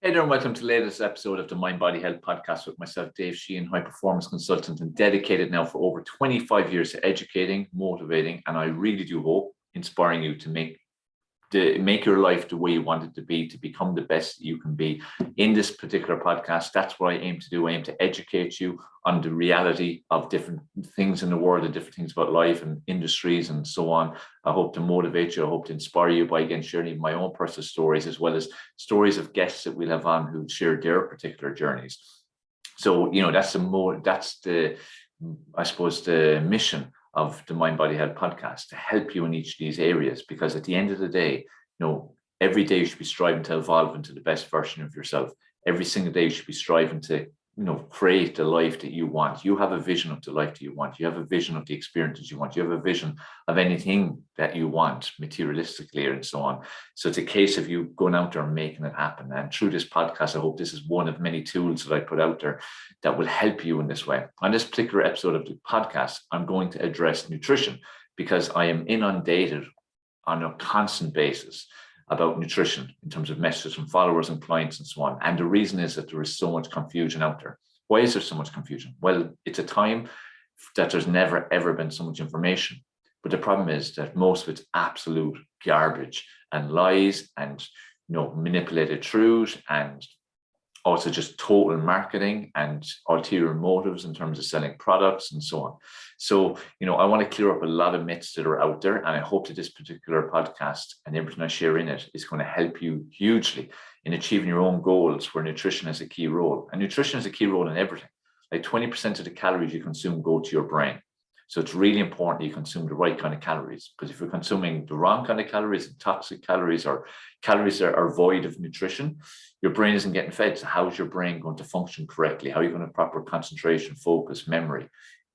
Hey there, and welcome to the latest episode of the Mind Body Health Podcast with myself, Dave Sheahan, high performance consultant and dedicated now for over 25 years to educating, motivating, and I really do hope inspiring you to make your life the way you want it to be, to become the best you can be. In this particular podcast, that's what I aim to do. I aim to educate you on the reality of different things in the world and different things about life and industries and so on. I hope to motivate you. I hope to inspire you by, again, sharing my own personal stories, as well as stories of guests that we'll have on who share their particular journeys. So, that's the mission of the Mind Body Health Podcast, to help you in each of these areas, because at the end of the day, every day you should be striving to evolve into the best version of yourself. Every single day you should be striving to create the life that you want. You have a vision of the life that you want. You have a vision of the experiences you want. You have a vision of anything that you want materialistically and so on. So it's a case of you going out there and making it happen. And through this podcast, I hope this is one of many tools that I put out there that will help you in this way. On this particular episode of the podcast, I'm going to address nutrition, because I am inundated on a constant basis about nutrition in terms of messages from followers and clients and so on. And the reason is that there is so much confusion out there. Why is there so much confusion? Well, it's a time that there's never, ever been so much information. But the problem is that most of it's absolute garbage and lies and, manipulated truth, and also just total marketing and ulterior motives in terms of selling products and so on. So, I want to clear up a lot of myths that are out there. And I hope that this particular podcast and everything I share in it is going to help you hugely in achieving your own goals, where nutrition has a key role. And nutrition has a key role in everything. Like 20% of the calories you consume go to your brain. So it's really important that you consume the right kind of calories, because if you're consuming the wrong kind of calories, toxic calories, or calories that are void of nutrition, your brain isn't getting fed. So how's your brain going to function correctly? How are you going to have proper concentration, focus, memory,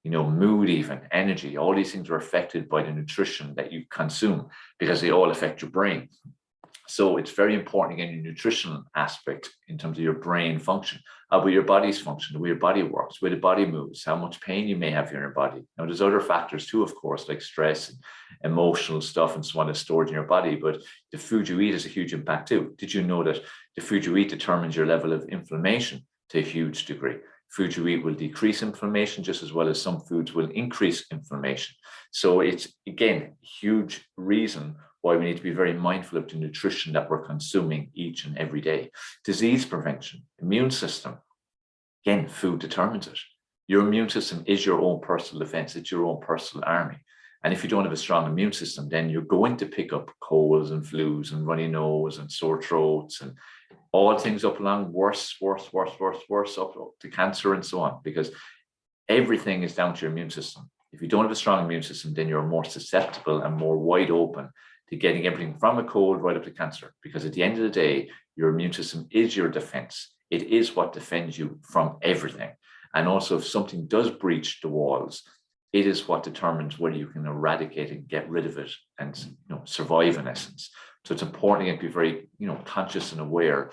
mood, even energy? All these things are affected by the nutrition that you consume, because they all affect your brain. So it's very important, again, your nutritional aspect in terms of your brain function, about your body's function, the way your body works, the way the body moves, how much pain you may have in your body. Now, there's other factors too, of course, like stress and emotional stuff and so on, that's stored in your body. But the food you eat has a huge impact too. Did you know that the food you eat determines your level of inflammation to a huge degree? Food you eat will decrease inflammation, just as well as some foods will increase inflammation. So it's, again, a huge reason why we need to be very mindful of the nutrition that we're consuming each and every day. Disease prevention, immune system. Again, food determines it. Your immune system is your own personal defense. It's your own personal army. And if you don't have a strong immune system, then you're going to pick up colds and flus and runny nose and sore throats and all things up along worse, up to cancer and so on, because everything is down to your immune system. If you don't have a strong immune system, then you're more susceptible and more wide open to getting everything from a cold right up to cancer, because at the end of the day, your immune system is your defense. It is what defends you from everything. And also, if something does breach the walls, it is what determines whether you can eradicate and get rid of it and survive, in essence. So it's important to be very conscious and aware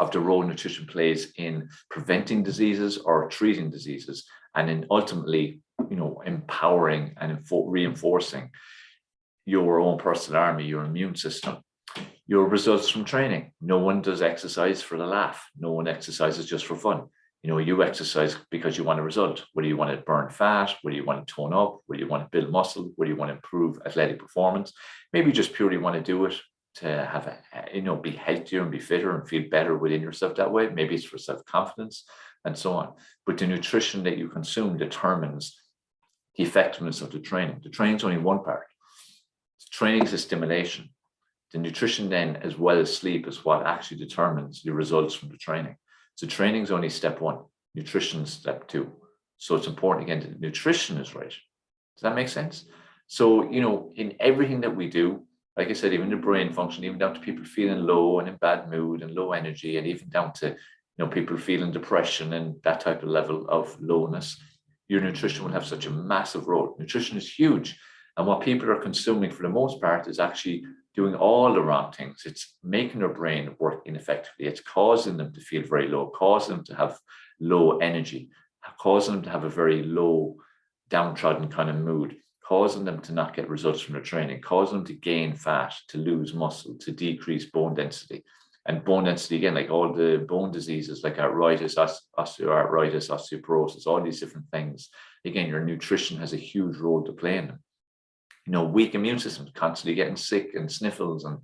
of the role nutrition plays in preventing diseases or treating diseases, and in ultimately empowering and reinforcing your own personal army, your immune system. Your results from training. No one does exercise for the laugh. No one exercises just for fun. You exercise because you want a result, whether you want to burn fat, whether you want to tone up, whether you want to build muscle, whether you want to improve athletic performance. Maybe you just purely want to do it to have be healthier and be fitter and feel better within yourself that way. Maybe it's for self-confidence and so on. But the nutrition that you consume determines the effectiveness of the training. The training is only one part. Training is a stimulation. The nutrition then, as well as sleep, is what actually determines your results from the training. So training is only step one, nutrition is step two. So it's important, again, that the nutrition is right. Does that make sense? So, in everything that we do, like I said, even the brain function, even down to people feeling low and in bad mood and low energy, and even down to, people feeling depression and that type of level of lowness, your nutrition will have such a massive role. Nutrition is huge. And what people are consuming for the most part is actually doing all the wrong things. It's making their brain work ineffectively. It's causing them to feel very low, causing them to have low energy, causing them to have a very low, downtrodden kind of mood, causing them to not get results from their training, causing them to gain fat, to lose muscle, to decrease bone density. And bone density, again, like all the bone diseases like arthritis, osteoarthritis, osteoporosis, all these different things. Again, your nutrition has a huge role to play in them. You know, weak immune system, constantly getting sick and sniffles and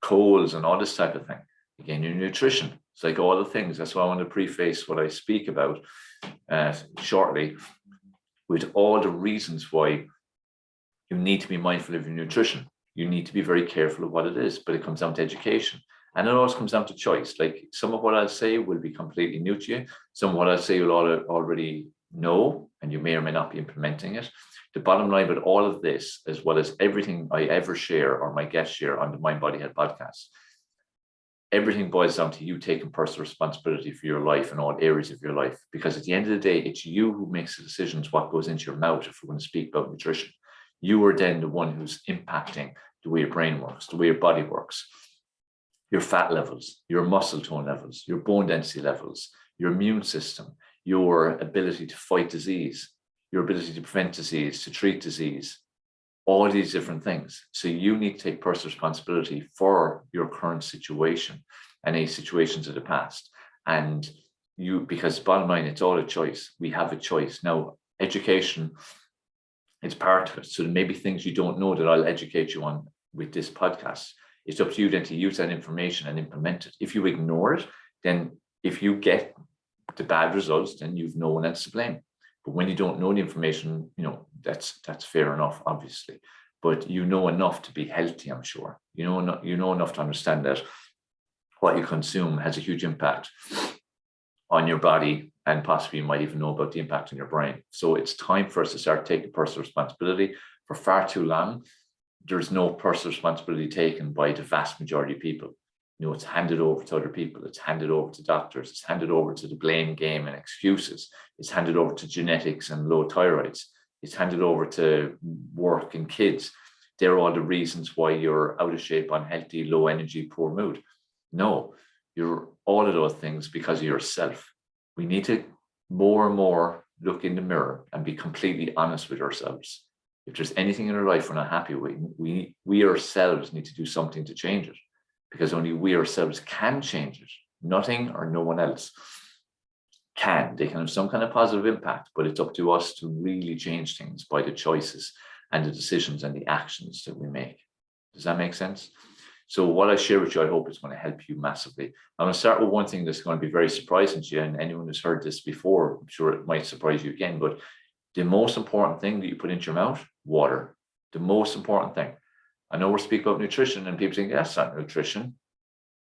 colds and all this type of thing. Again, your nutrition. It's like all the things. That's why I want to preface what I speak about shortly with all the reasons why you need to be mindful of your nutrition. You need to be very careful of what it is, but it comes down to education. And it also comes down to choice. Like some of what I'll say will be completely new to you. Some of what I'll say you'll already know, and you may or may not be implementing it. The bottom line with all of this, as well as everything I ever share or my guests share on the Mind Body Health podcast, everything boils down to you taking personal responsibility for your life and all areas of your life. Because at the end of the day, it's you who makes the decisions what goes into your mouth if we're going to speak about nutrition. You are then the one who's impacting the way your brain works, the way your body works, your fat levels, your muscle tone levels, your bone density levels, your immune system, your ability to fight disease, your ability to prevent disease, to treat disease, all these different things. So you need to take personal responsibility for your current situation and any situations of the past. And because bottom line, it's all a choice. We have a choice. Now, education is part of it. So there may be things you don't know that I'll educate you on with this podcast. It's up to you then to use that information and implement it. If you ignore it, then if you get the bad results, then you've no one else to blame. But when you don't know the information, you know, that's fair enough, obviously. But you know enough to be healthy, I'm sure. You know enough to understand that what you consume has a huge impact on your body, and possibly you might even know about the impact on your brain. So it's time for us to start taking personal responsibility. For far too long, there's no personal responsibility taken by the vast majority of people. You know, it's handed over to other people. It's handed over to doctors. It's handed over to the blame game and excuses. It's handed over to genetics and low thyroids. It's handed over to work and kids. They're all the reasons why you're out of shape, unhealthy, low energy, poor mood. No, you're all of those things because of yourself. We need to more and more look in the mirror and be completely honest with ourselves. If there's anything in our life we're not happy with, we ourselves need to do something to change it, because only we ourselves can change it. Nothing or no one else can. They can have some kind of positive impact, but it's up to us to really change things by the choices and the decisions and the actions that we make. Does that make sense? So what I share with you, I hope it's going to help you massively. I'm going to start with one thing that's going to be very surprising to you, and anyone who's heard this before, I'm sure it might surprise you again, but the most important thing that you put into your mouth, water. The most important thing. I know we're speaking about nutrition and people think that's not nutrition.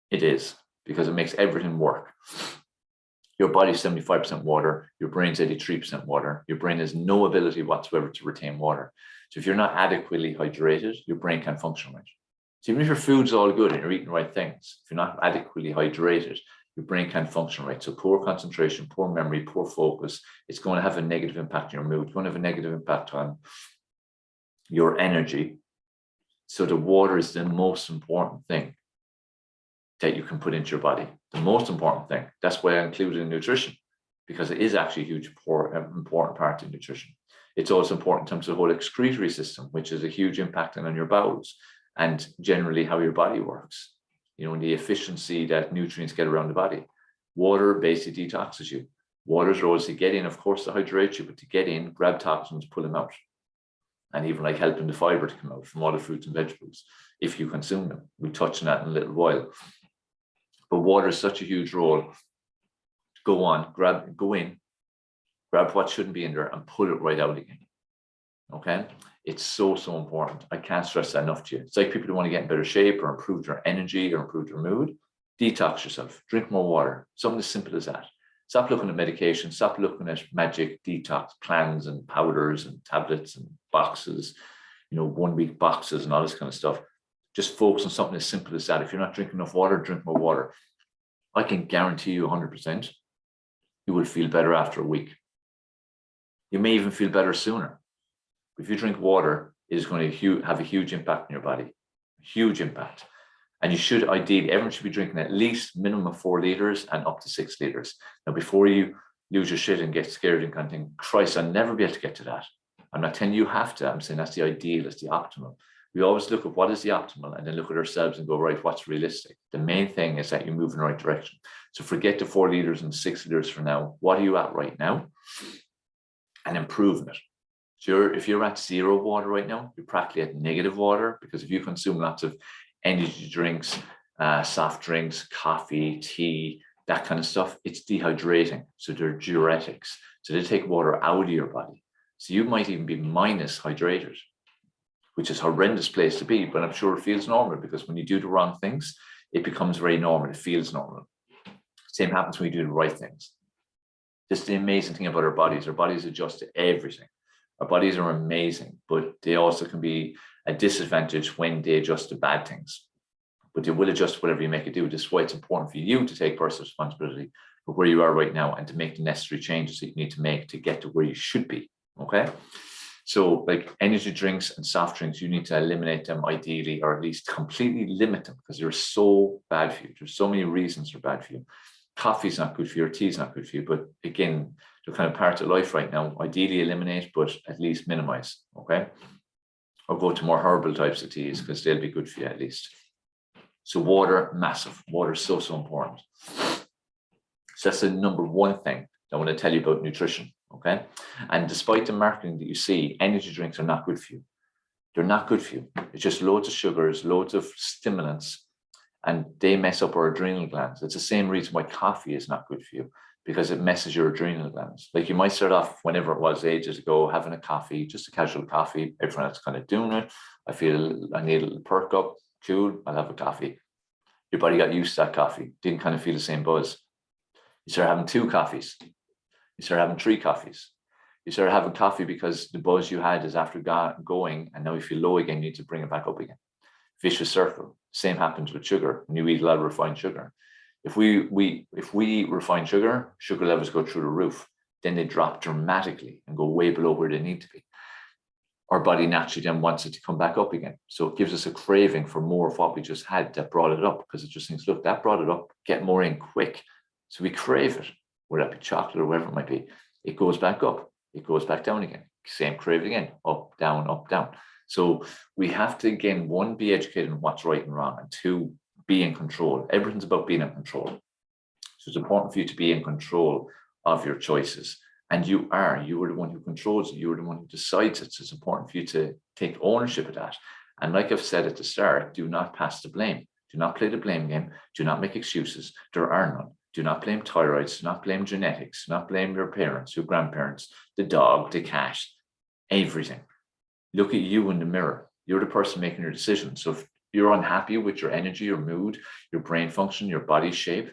It is, because it makes everything work. Your body's 75% water. Your brain's 83% water. Your brain has no ability whatsoever to retain water. So if you're not adequately hydrated, your brain can't function right. So even if your food's all good and you're eating the right things, if you're not adequately hydrated, your brain can't function right. So poor concentration, poor memory, poor focus, it's going to have a negative impact on your mood. It's going to have a negative impact on your energy. So the water is the most important thing that you can put into your body. The most important thing. That's why I included in nutrition, because it is actually a huge, important part of nutrition. It's also important in terms of the whole excretory system, which has a huge impact on your bowels and generally how your body works. You know, and the efficiency that nutrients get around the body. Water basically detoxes you. Water's role is to get in, of course, to hydrate you, but to get in, grab toxins, pull them out. And even like helping the fiber to come out from all the fruits and vegetables, if you consume them. We'll touch on that in a little while. But water is such a huge role. Go in, grab what shouldn't be in there and pull it right out again. Okay? It's so, so important. I can't stress that enough to you. It's like people who want to get in better shape or improve their energy or improve their mood. Detox yourself. Drink more water. Something as simple as that. Stop looking at medication. Stop looking at magic detox plans and powders and tablets and boxes, 1 week boxes and all this kind of stuff. Just focus on something as simple as that. If you're not drinking enough water, drink more water. I can guarantee you 100%, you will feel better after a week. You may even feel better sooner. If you drink water, it is going to have a huge impact on your body. Huge impact. And you should ideally, everyone should be drinking at least minimum of 4 liters and up to 6 liters. Now, before you lose your shit and get scared and kind of think, Christ, I'll never be able to get to that. I'm not telling you have to. I'm saying that's the ideal, that's the optimal. We always look at what is the optimal and then look at ourselves and go, right, what's realistic? The main thing is that you move in the right direction. So forget the 4 liters and 6 liters for now. What are you at right now? And improving it. So if you're at 0 water right now, you're practically at negative water, because if you consume lots of energy drinks, soft drinks, coffee, tea, that kind of stuff, it's dehydrating. So they're diuretics. So they take water out of your body. So you might even be minus hydrated, which is a horrendous place to be, but I'm sure it feels normal, because when you do the wrong things, it becomes very normal. It feels normal. Same happens when you do the right things. This is the amazing thing about our bodies. Our bodies adjust to everything. Our bodies are amazing, but they also can be a disadvantage when they adjust to bad things. But they will adjust whatever you make it do. This is why it's important for you to take personal responsibility for where you are right now and to make the necessary changes that you need to make to get to where you should be. Okay? So like energy drinks and soft drinks, you need to eliminate them ideally, or at least completely limit them, because they're so bad for you. There's so many reasons they're bad for you. Coffee's not good for you, or tea's not good for you. But again, they're kind of part of life right now. Ideally eliminate, but at least minimize. Okay? Or go to more herbal types of teas, because they'll be good for you at least. So water, massive. Water is so, so important. So that's the number one thing I want to tell you about nutrition. Okay. And despite the marketing that you see, energy drinks are not good for you. They're not good for you. It's just loads of sugars, loads of stimulants, and they mess up our adrenal glands. It's the same reason why coffee is not good for you, because it messes your adrenal glands. Like you might start off, whenever it was ages ago, having a coffee, just a casual coffee. Everyone else kind of doing it. I feel I need a little perk up. Cool, I'll have a coffee. Your body got used to that coffee. Didn't kind of feel the same buzz. You start having 2 coffees. You start having 3 coffees. You start having coffee because the buzz you had is after going, and now you feel low again, you need to bring it back up again. Vicious circle. Same happens with sugar when you eat a lot of refined sugar. If we refine sugar, sugar levels go through the roof. Then they drop dramatically and go way below where they need to be. Our body naturally then wants it to come back up again. So it gives us a craving for more of what we just had that brought it up, because it just thinks, look, that brought it up, get more in quick. So we crave it, whether that be chocolate or whatever it might be. It goes back up, it goes back down again. Same craving again, up, down, up, down. So we have to, again, 1, be educated on what's right and wrong, and 2, be in control. Everything's about being in control. So it's important for you to be in control of your choices. And you are the one who controls it. You are the one who decides it. So it's important for you to take ownership of that. And like I've said at the start, do not pass the blame. Do not play the blame game. Do not make excuses. There are none. Do not blame thyroids. Do not blame genetics. Do not blame your parents, your grandparents, the dog, the cat, everything. Look at you in the mirror. You're the person making your decisions. So if you're unhappy with your energy, your mood, your brain function, your body shape,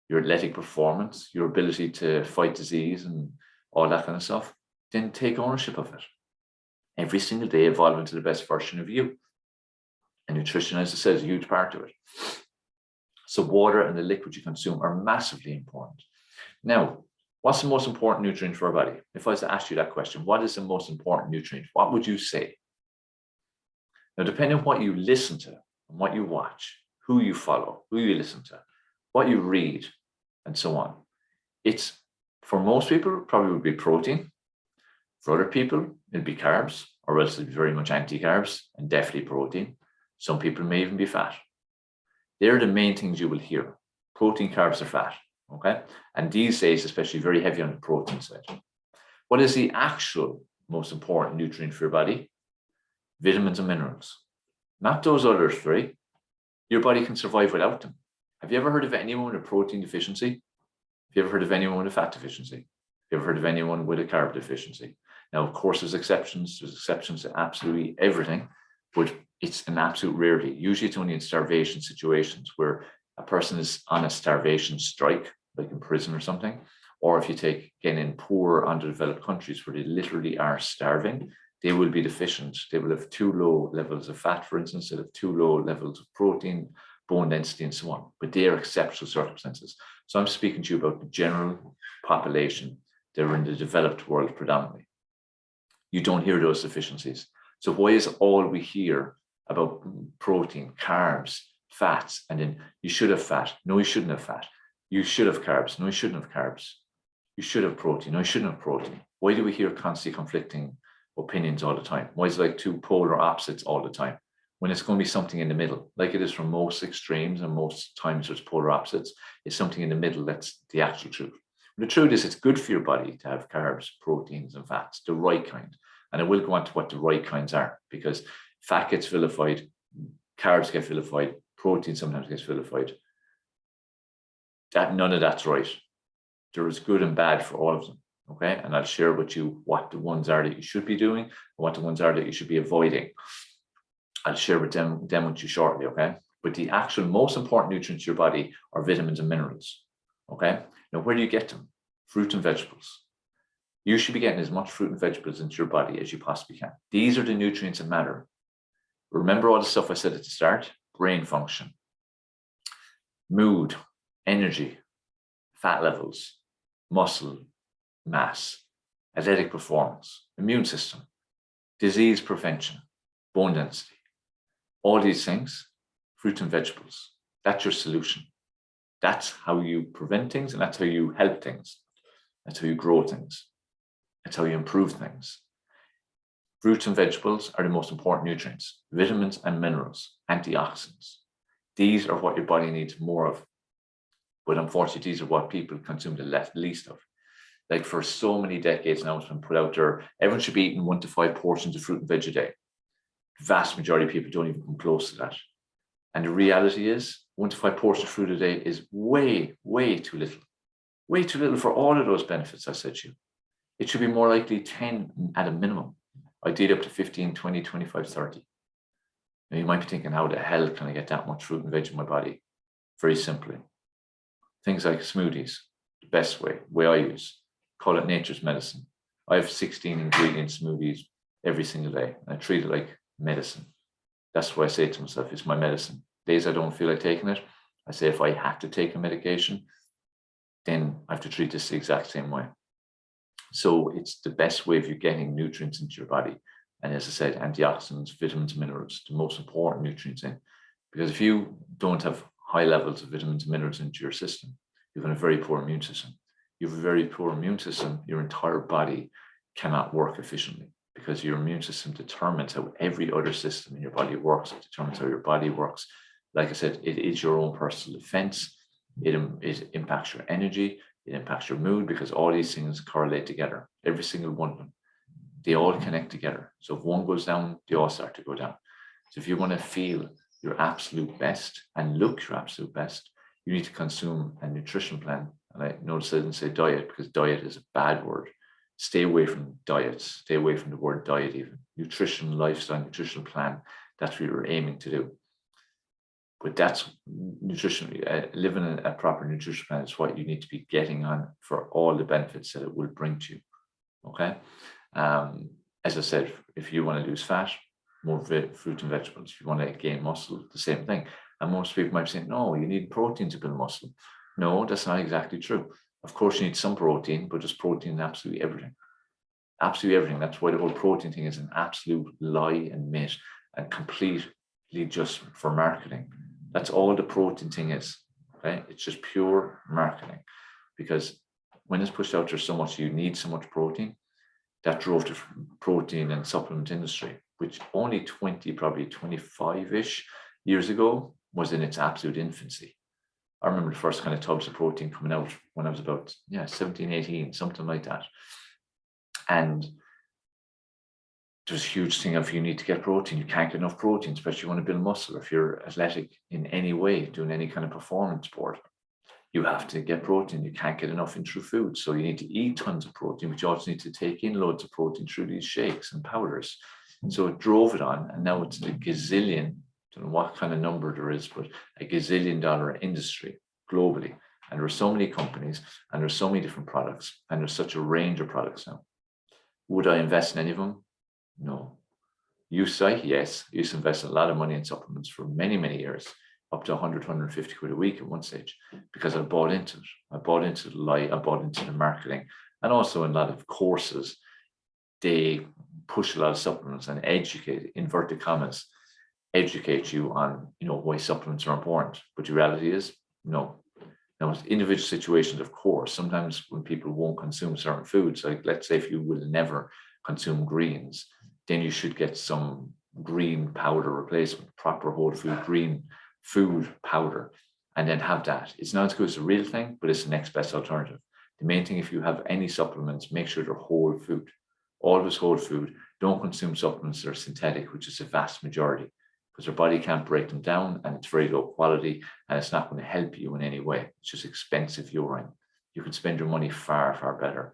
your athletic performance, your ability to fight disease and all that kind of stuff, then take ownership of it. Every single day, evolve into the best version of you. And nutrition, as I said, is a huge part of it. So water and the liquid you consume are massively important. Now, what's the most important nutrient for our body? If I was to ask you that question, what is the most important nutrient? What would you say? Now, depending on what you listen to and what you watch, who you follow, who you listen to, what you read, and so on, it's, for most people, it probably would be protein. For other people, it'd be carbs, or else it'd be very much anti-carbs, and definitely protein. Some people may even be fat. They're the main things you will hear. Protein, carbs, or fat. Okay? And these days, especially, very heavy on the protein side. What is the actual most important nutrient for your body? Vitamins and minerals. Not those others 3. Your body can survive without them. Have you ever heard of anyone with a protein deficiency? Have you ever heard of anyone with a fat deficiency? Have you ever heard of anyone with a carb deficiency? Now, of course, there's exceptions. There's exceptions to absolutely everything, but it's an absolute rarity. Usually it's only in starvation situations where a person is on a starvation strike, like in prison or something. Or if you take, again, in poor, underdeveloped countries where they literally are starving, they will be deficient. They will have too low levels of fat, for instance. They'll have too low levels of protein, bone density, and so on. But they are exceptional circumstances. So I'm speaking to you about the general population that are in the developed world predominantly. You don't hear those deficiencies. So why is all we hear about protein, carbs, fats, and then you should have fat? No, you shouldn't have fat. You should have carbs. No, you shouldn't have carbs. You should have protein. No, you shouldn't have protein. Why do we hear constantly conflicting opinions all the time? Why is it like 2 polar opposites all the time? when it's going to be something in the middle, like it is for most extremes, and most times there's polar opposites. It's something in the middle that's the actual truth. The truth is, it's good for your body to have carbs, proteins, and fats, the right kind. And I will go on to what the right kinds are, because fat gets vilified, carbs get vilified, protein sometimes gets vilified. None of that's right. There is good and bad for all of them. Okay. And I'll share with you what the ones are that you should be doing and what the ones are that you should be avoiding. I'll share with them with you shortly. Okay. But the actual most important nutrients to your body are vitamins and minerals. Okay. Now, where do you get them? Fruit and vegetables. You should be getting as much fruit and vegetables into your body as you possibly can. These are the nutrients that matter. Remember all the stuff I said at the start? Brain function, mood, energy, fat levels, muscle mass, athletic performance, immune system, disease prevention, bone density. All these things, fruit and vegetables, that's your solution. That's how you prevent things, and that's how you help things. That's how you grow things. That's how you improve things. Fruits and vegetables are the most important nutrients, vitamins and minerals, antioxidants. These are what your body needs more of. But unfortunately, these are what people consume the least of. Like for so many decades now, it's been put out there, everyone should be eating 1 to 5 portions of fruit and veg a day. The vast majority of people don't even come close to that. And the reality is 1 to 5 portions of fruit a day is way, way too little. Way too little for all of those benefits I said to you. It should be more likely 10 at a minimum. Ideally up to 15, 20, 25, 30. Now you might be thinking, how the hell can I get that much fruit and veg in my body? Very simply. Things like smoothies, the best way I use. Call it nature's medicine. I have 16 ingredient smoothies every single day. I treat it like medicine. That's why I say to myself, it's my medicine. Days I don't feel like taking it, I say if I have to take a medication, then I have to treat this the exact same way. So it's the best way of you getting nutrients into your body. And as I said, antioxidants, vitamins, minerals, the most important nutrients in. Because if you don't have high levels of vitamins and minerals into your system, you have a very poor immune system. You have a very poor immune system, your entire body cannot work efficiently, because your immune system determines how every other system in your body works. It determines how your body works. Like I said, it is your own personal defense. It impacts your energy. It impacts your mood, because all these things correlate together. Every single one of them. They all connect together. So if one goes down, they all start to go down. So if you want to feel your absolute best and look your absolute best, you need to consume a nutrition plan. And I notice I didn't say diet, because diet is a bad word. Stay away from diets. Stay away from the word diet even. Nutrition, lifestyle, nutritional plan. That's what you're aiming to do. But that's nutrition. Living a proper nutrition plan is what you need to be getting on for all the benefits that it will bring to you. Okay. As I said, if you want to lose fat, more fruit and vegetables. If you want to gain muscle, the same thing. And most people might be saying, no, you need protein to build muscle. No, that's not exactly true. Of course, you need some protein, but there's protein in absolutely everything. Absolutely everything. That's why the whole protein thing is an absolute lie and myth, and completely just for marketing. That's all the protein thing is. Okay, it's just pure marketing, because when it's pushed out there so much, you need so much protein, that drove the protein and supplement industry, which only 20, probably 25-ish years ago was in its absolute infancy. I remember the first kind of tubs of protein coming out when I was about 17, 18, something like that. And there's a huge thing of you need to get protein. You can't get enough protein, especially if you want to build muscle. If you're athletic in any way, doing any kind of performance sport, you have to get protein. You can't get enough in through food. So you need to eat tons of protein, but you also need to take in loads of protein through these shakes and powders. And so it drove it on. And now it's a gazillion, I don't know what kind of number there is, but a $1 gazillion industry globally. And there are so many companies, and there's so many different products, and there's such a range of products now. Would I invest in any of them? No. Used to, yes. I used to invest a lot of money in supplements for many, many years, up to 100, 150 quid a week at one stage, because I bought into it. I bought into the lie, I bought into the marketing, and also in a lot of courses, they push a lot of supplements and educate, inverted commas, educate you on, why supplements are important. But the reality is, no. Now, with individual situations, of course, sometimes when people won't consume certain foods, like let's say if you will never consume greens, then you should get some green powder replacement, proper whole food green food powder, and then have that. It's not as good as the real thing, but it's the next best alternative. The main thing, if you have any supplements, make sure they're whole food. Always whole food. Don't consume supplements that are synthetic, which is the vast majority, because your body can't break them down, and it's very low quality, and it's not going to help you in any way. It's just expensive urine. You can spend your money far, far better.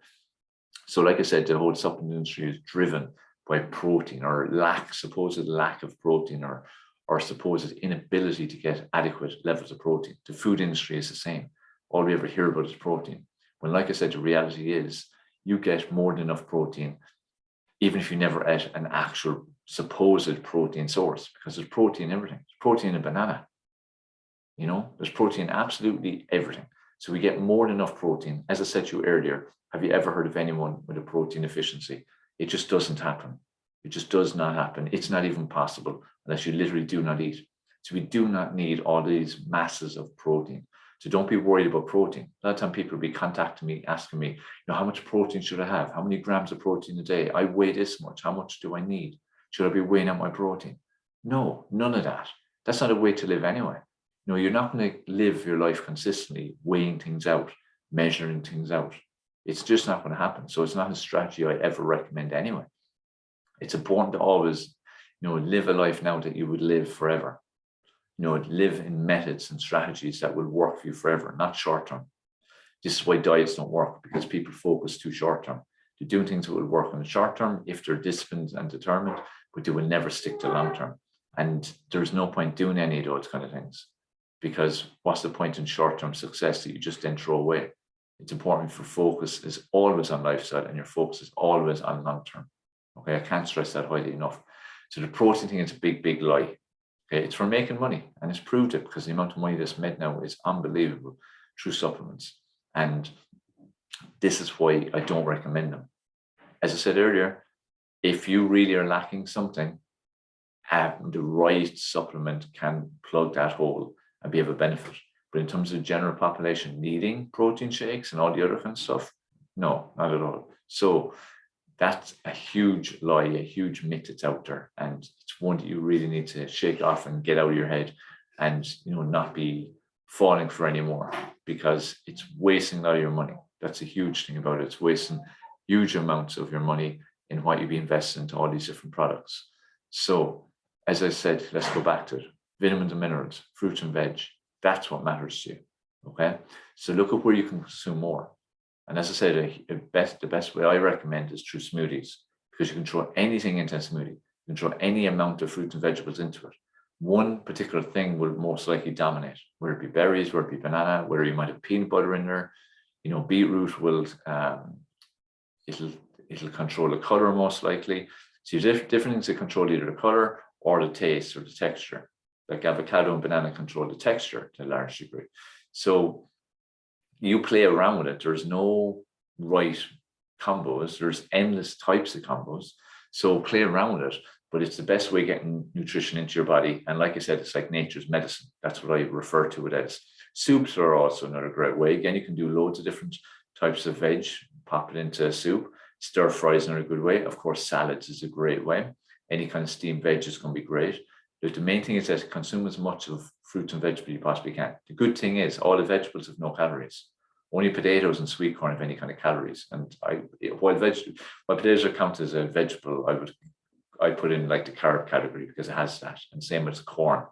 So like I said, the whole supplement industry is driven by protein, or supposed lack of protein, or supposed inability to get adequate levels of protein. The food industry is the same. All we ever hear about is protein. When, like I said, the reality is you get more than enough protein, even if you never ate an actual supposed protein source, because there's protein in everything. There's protein in a banana. There's protein in absolutely everything. So we get more than enough protein. As I said to you earlier, have you ever heard of anyone with a protein deficiency? It just doesn't happen. It just does not happen. It's not even possible unless you literally do not eat. So we do not need all these masses of protein. So don't be worried about protein. A lot of time people will be contacting me, asking me, how much protein should I have? How many grams of protein a day? I weigh this much. How much do I need? Should I be weighing out my protein? No, none of that. That's not a way to live anyway. You're not going to live your life consistently weighing things out, measuring things out. It's just not going to happen. So it's not a strategy I ever recommend anyway. It's important to always, live a life now that you would live forever. Live in methods and strategies that will work for you forever, not short term. This is why diets don't work, because people focus too short term. They're doing things that will work in the short term if they're disciplined and determined, but they will never stick to long term. And there's no point doing any of those kind of things, because what's the point in short term success that you just then throw away? It's important for focus is always on lifestyle, and your focus is always on long term. Okay, I can't stress that highly enough. So the protein thing is a big, big lie. Okay, it's for making money, and it's proved it, because the amount of money that's made now is unbelievable through supplements. And this is why I don't recommend them. As I said earlier, if you really are lacking something, the right supplement can plug that hole and be of a benefit. But in terms of the general population needing protein shakes and all the other kind of stuff, no, not at all. So that's a huge lie, a huge myth that's out there. And it's one that you really need to shake off and get out of your head, and not be falling for anymore, because it's wasting a lot of your money. That's a huge thing about it. It's wasting huge amounts of your money in what you be investing into all these different products. So as I said, let's go back to it. Vitamins and minerals, fruits and veg. That's what matters to you. Okay. So look at where you can consume more. And as I said, the best way I recommend is through smoothies, because you can throw anything into a smoothie. You can throw any amount of fruit and vegetables into it. One particular thing will most likely dominate, whether it be berries, whether it be banana, whether you might have peanut butter in there. Beetroot will, it'll control the color most likely. So you have different things that control either the color or the taste or the texture. Like avocado and banana control the texture to a large degree. So you play around with it. There's no right combos. There's endless types of combos. So play around with it, but it's the best way of getting nutrition into your body. And like I said, it's like nature's medicine. That's what I refer to it as. Soups are also another great way. Again, you can do loads of different types of veg, pop it into a soup. Stir fries are a good way. Of course, salads is a great way. Any kind of steamed veg is going to be great. But the main thing is that consume as much of fruits and vegetables you possibly can. The good thing is all the vegetables have no calories. Only potatoes and sweet corn have any kind of calories. And while potatoes are counted as a vegetable, I put in like the carrot category because it has that, and same with corn.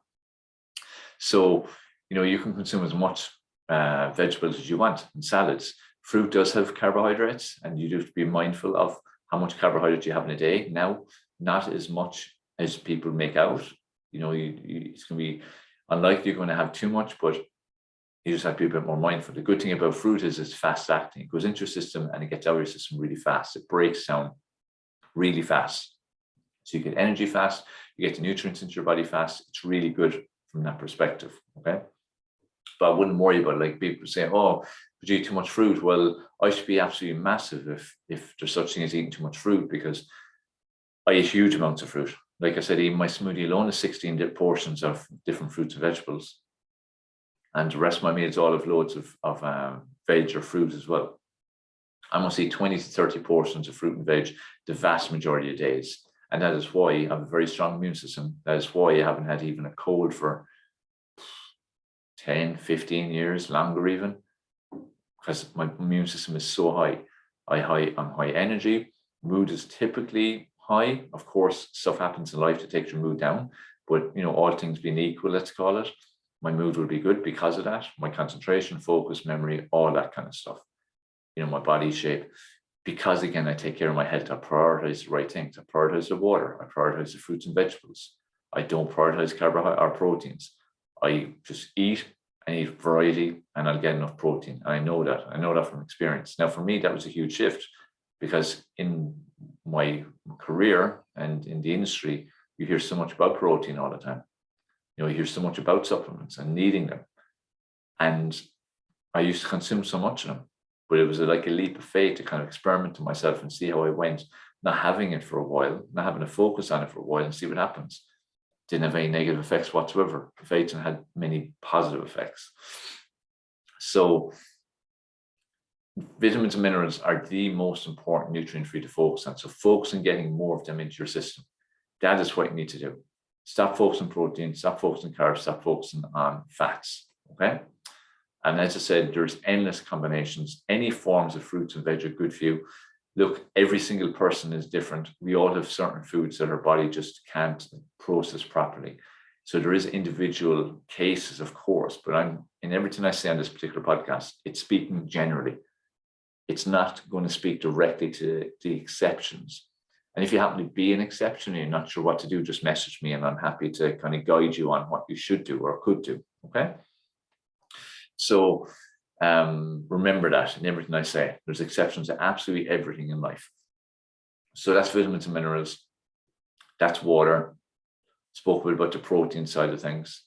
So you can consume as much vegetables as you want in salads. Fruit does have carbohydrates, and you do have to be mindful of how much carbohydrate you have in a day. Now, not as much as people make out. It's going to be unlikely you're going to have too much, but you just have to be a bit more mindful. The good thing about fruit is it's fast acting. It goes into your system and it gets out of your system really fast. It breaks down really fast. So you get energy fast, you get the nutrients into your body fast. It's really good from that perspective. Okay. But I wouldn't worry about it. Like people say, oh, would you eat too much fruit? Well, I should be absolutely massive if there's such thing as eating too much fruit, because I eat huge amounts of fruit. Like I said, even my smoothie alone is 16 portions of different fruits and vegetables. And the rest of my meals all have loads of veg or fruit as well. I must eat 20 to 30 portions of fruit and veg the vast majority of days. And that is why I have a very strong immune system. That is why I haven't had even a cold for 10, 15 years, longer even, because my immune system is so high. I'm high energy. Mood is typically high. Of course, stuff happens in life to take your mood down, but all things being equal, let's call it, my mood will be good because of that. My concentration, focus, memory, all that kind of stuff. My body shape. Because again, I take care of my health. I prioritize the right things. I prioritize the water. I prioritize the fruits and vegetables. I don't prioritize carbohydrates or proteins. I just eat and eat variety, and I'll get enough protein. And I know that. I know that from experience. Now, for me, that was a huge shift, because in my career and in the industry, you hear so much about protein all the time. You hear so much about supplements and needing them. And I used to consume so much of them, but it was like a leap of faith to kind of experiment to myself and see how I went, not having it for a while, not having to focus on it for a while and see what happens. Didn't have any negative effects whatsoever. If anything, had many positive effects. So vitamins and minerals are the most important nutrient for you to focus on. So focus on getting more of them into your system. That is what you need to do. Stop focusing on protein, stop focusing on carbs, stop focusing on fats. Okay. And as I said, there's endless combinations. Any forms of fruits and veg are good for you. Look, every single person is different. We all have certain foods that our body just can't process properly. So there is individual cases, of course, but in everything I say on this particular podcast, it's speaking generally. It's not going to speak directly to the exceptions. And if you happen to be an exception and you're not sure what to do, just message me and I'm happy to kind of guide you on what you should do or could do. Okay. So remember that in everything I say, there's exceptions to absolutely everything in life. So that's vitamins and minerals. That's water. Spoke a bit about the protein side of things.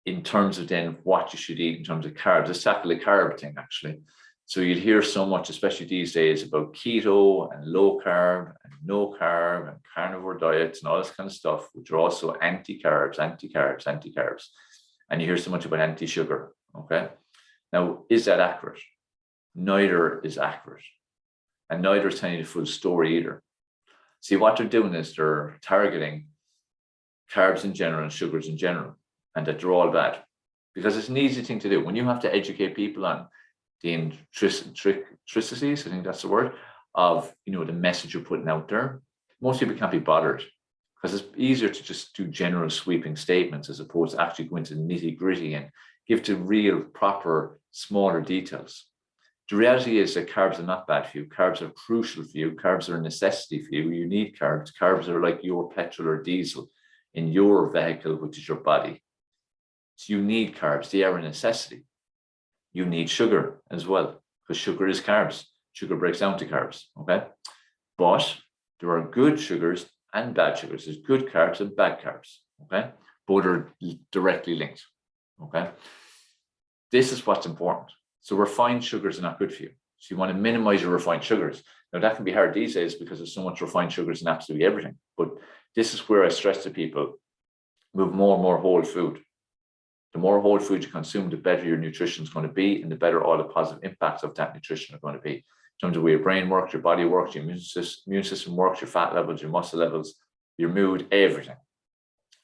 In terms of then what you should eat in terms of carbs, let's tackle the carb thing actually. So you'd hear so much, especially these days, about keto and low carb and no carb and carnivore diets and all this kind of stuff, which are also anti-carbs. And you hear so much about anti-sugar. Okay. Now, is that accurate? Neither is accurate. And neither is telling you the full story either. See, what they're doing is they're targeting carbs in general and sugars in general, and that they're all bad, because it's an easy thing to do. When you have to educate people on the intricacies, I think that's the word, of the message you're putting out there, most people can't be bothered, because it's easier to just do general sweeping statements as opposed to actually go into the nitty-gritty and give to real, proper, smaller details. The reality is that carbs are not bad for you. Carbs are crucial for you. Carbs are a necessity for you. You need carbs. Carbs are like your petrol or diesel in your vehicle, which is your body. So you need carbs. They are a necessity. You need sugar as well, because sugar is carbs. Sugar breaks down to carbs, okay? But there are good sugars and bad sugars. There's good carbs and bad carbs, okay? Both are directly linked, okay? This is what's important. So refined sugars are not good for you. So you want to minimize your refined sugars. Now that can be hard these days because there's so much refined sugars in absolutely everything. But this is where I stress to people, move more and more whole food. The more whole food you consume, the better your nutrition is going to be, and the better all the positive impacts of that nutrition are going to be. In terms of the way your brain works, your body works, your immune system works, your fat levels, your muscle levels, your mood, everything.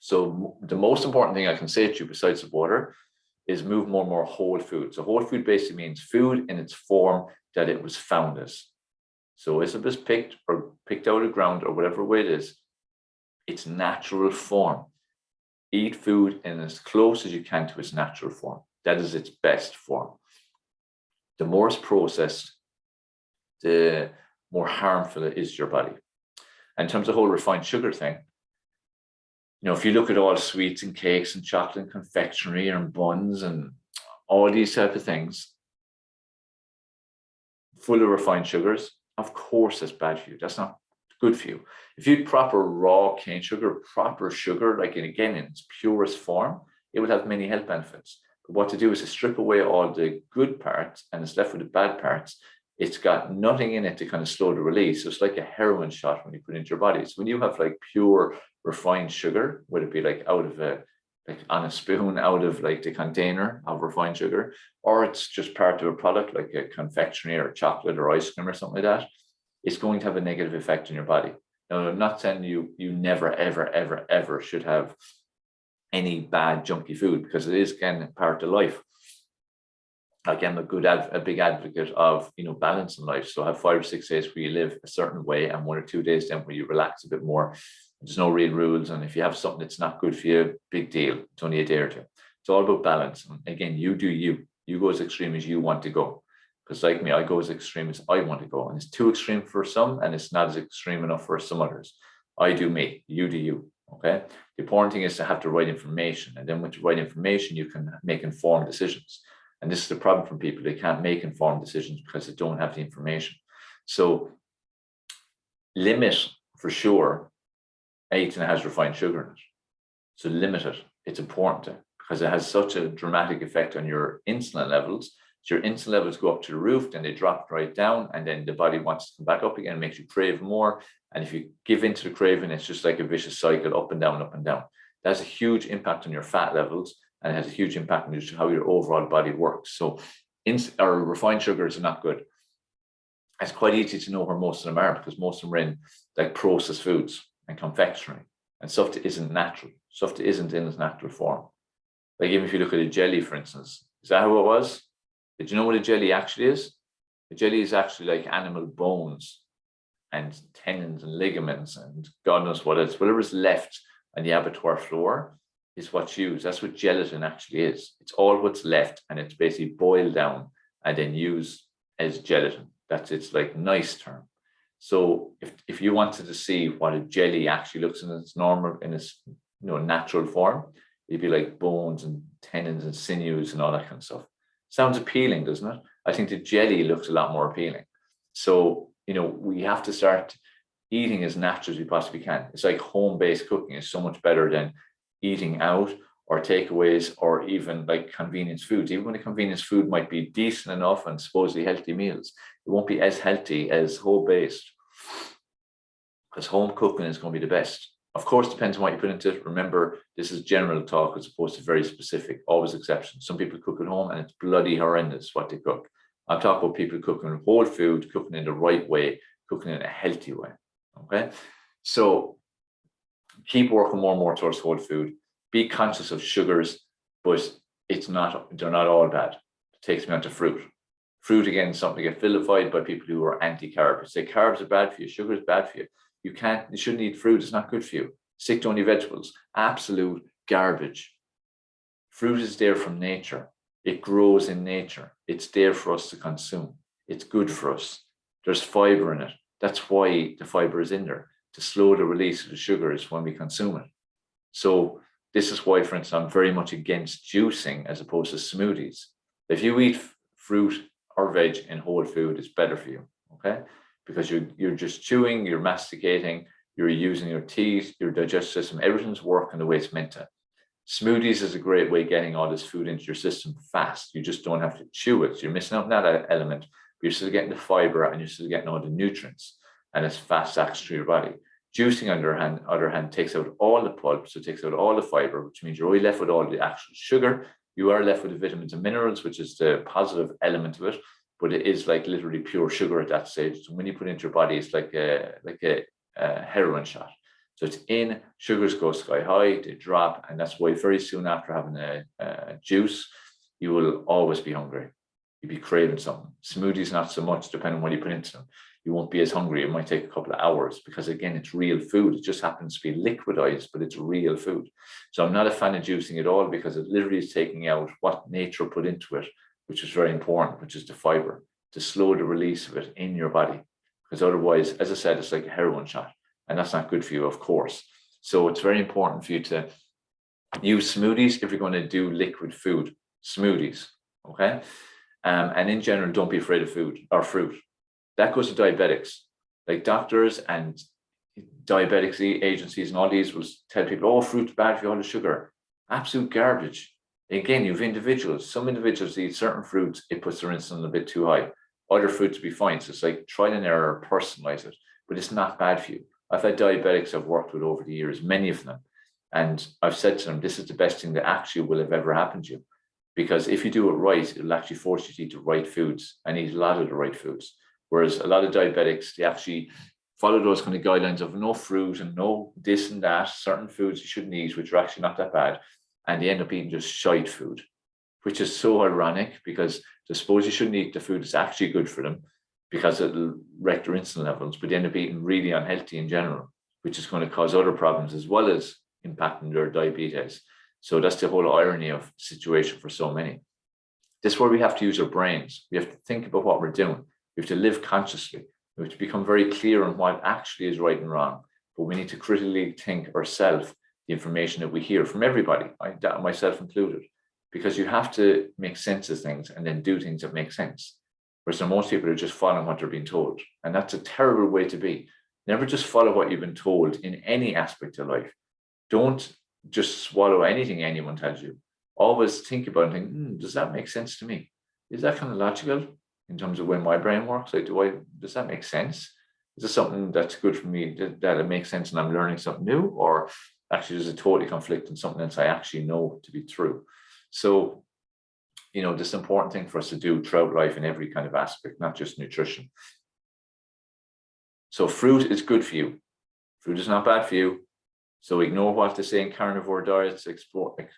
So the most important thing I can say to you besides the water is move more and more whole food. So whole food basically means food in its form that it was found as. So as it was picked out of the ground or whatever way it is, its natural form. Eat food in as close as you can to its natural form. That is its best form. The more it's processed, the more harmful it is to your body. And in terms of the whole refined sugar thing, if you look at all sweets and cakes and chocolate and confectionery and buns and all these type of things, full of refined sugars, of course that's bad for you. That's not good for you. If you had proper raw cane sugar, proper sugar, like in its purest form, it would have many health benefits. But what to do is to strip away all the good parts and it's left with the bad parts. It's got nothing in it to kind of slow the release. So it's like a heroin shot when you put it into your body. So when you have like pure refined sugar, would it be like out of on a spoon out of like the container of refined sugar, or it's just part of a product like a confectionery or chocolate or ice cream or something like that, it's going to have a negative effect on your body. Now, I'm not saying you never, ever, ever, ever should have any bad junky food, because it is, again, part of life. Like, I'm a big advocate of, balance in life. So have 5 or 6 days where you live a certain way, and 1 or 2 days then where you relax a bit more. There's no real rules. And if you have something that's not good for you, big deal. It's only a day or two. It's all about balance. And again, you do you. You go as extreme as you want to go. Because like me, I go as extreme as I want to go. And it's too extreme for some, and it's not as extreme enough for some others. I do me, you do you. Okay. The important thing is to have the right information. And then with the right information, you can make informed decisions. And this is the problem from people. They can't make informed decisions because they don't have the information. So limit, for sure, anything that has refined sugar in it. So limit it. It's important because it has such a dramatic effect on your insulin levels. So your insulin levels go up to the roof, then they drop right down, and then the body wants to come back up again, makes you crave more. And if you give into the craving, it's just like a vicious cycle, up and down, up and down. That has a huge impact on your fat levels, and it has a huge impact on how your overall body works. So refined sugars are not good. It's quite easy to know where most of them are, because most of them are in like processed foods and confectionery and stuff that isn't natural, stuff that isn't in its natural form. Like, even if you look at a jelly, for instance, is that how it was? Did you know what a jelly actually is? A jelly is actually like animal bones and tendons and ligaments and God knows what else. Whatever's left on the abattoir floor is what's used. That's what gelatin actually is. It's all what's left, and it's basically boiled down and then used as gelatin. That's its like nice term. So if you wanted to see what a jelly actually looks in its normal, in its natural form, it'd be like bones and tendons and sinews and all that kind of stuff. Sounds appealing, doesn't it? I think the jelly looks a lot more appealing. So, we have to start eating as natural as we possibly can. It's like home-based cooking is so much better than eating out or takeaways or even like convenience foods. Even when the convenience food might be decent enough and supposedly healthy meals, it won't be as healthy as home-based, because home cooking is going to be the best. Of course, depends on what you put into it. Remember, this is general talk as opposed to very specific, always exceptions. Some people cook at home and it's bloody horrendous what they cook. I'm talking about people cooking whole food, cooking in the right way, cooking in a healthy way. Okay. So keep working more and more towards whole food. Be conscious of sugars, but they're not all bad. It takes me on to fruit. Fruit, again, is something to get vilified by people who are anti-carb. Say carbs are bad for you, sugar is bad for you. You shouldn't eat fruit. It's not good for you. Stick to only vegetables. Absolute garbage. Fruit is there from nature. It grows in nature. It's there for us to consume. It's good for us. There's fiber in it. That's why the fiber is in there, to slow the release of the sugars when we consume it. So this is why, for instance, I'm very much against juicing as opposed to smoothies. If you eat fruit or veg in whole food, it's better for you. Okay. Because you're just chewing, you're masticating, you're using your teeth, your digestive system, everything's working the way it's meant to. Smoothies is a great way of getting all this food into your system fast. You just don't have to chew it. So you're missing out on that element, but you're still getting the fiber and you're still getting all the nutrients, and it's fast access to your body. Juicing, on the other hand, takes out all the pulp, so it takes out all the fiber, which means you're only left with all the actual sugar. You are left with the vitamins and minerals, which is the positive element of it. But it is like literally pure sugar at that stage. So when you put it into your body, it's like a heroin shot. So it's in, sugars go sky high, they drop, and that's why very soon after having a juice, you will always be hungry. You'll be craving something. Smoothies, not so much, depending on what you put into them. You won't be as hungry. It might take a couple of hours because, again, it's real food. It just happens to be liquidized, but it's real food. So I'm not a fan of juicing at all, because it literally is taking out what nature put into it, which is very important, which is the fiber, to slow the release of it in your body. Because otherwise, as I said, it's like a heroin shot, and that's not good for you, of course. So it's very important for you to use smoothies if you're going to do liquid food, smoothies, okay? And in general, don't be afraid of food or fruit. That goes to diabetics. Like doctors and diabetics agencies and all these will tell people, oh, fruit's bad for you, all the sugar. Absolute garbage. Again, you have individuals. Some individuals eat certain fruits, it puts their insulin a bit too high. Other fruits will be fine. So it's like trial and error, personalize it, but it's not bad for you. I've had diabetics I've worked with over the years, many of them. And I've said to them, this is the best thing that actually will have ever happened to you. Because if you do it right, it'll actually force you to eat the right foods and eat a lot of the right foods. Whereas a lot of diabetics, they actually follow those kind of guidelines of no fruit and no this and that, certain foods you shouldn't eat, which are actually not that bad. And they end up eating just shite food, which is so ironic, because I suppose you shouldn't eat the food that's actually good for them, because it'll wreck their insulin levels, but they end up eating really unhealthy in general, which is going to cause other problems as well as impacting their diabetes. So that's the whole irony of the situation for so many. This is where we have to use our brains. We have to think about what we're doing. We have to live consciously. We have to become very clear on what actually is right and wrong. But we need to critically think ourselves the information that we hear from everybody, myself included, because you have to make sense of things and then do things that make sense. Whereas most people are just following what they're being told. And that's a terrible way to be. Never just follow what you've been told in any aspect of life. Don't just swallow anything anyone tells you. Always think about it and think, does that make sense to me? Is that kind of logical in terms of way my brain works? Like, does that make sense? Is this something that's good for me, that it makes sense and I'm learning something new? Or actually there's a totally conflict in something else I actually know to be true? So, this is an important thing for us to do throughout life in every kind of aspect, not just nutrition. So fruit is good for you. Fruit is not bad for you. So ignore what they say in carnivore diets,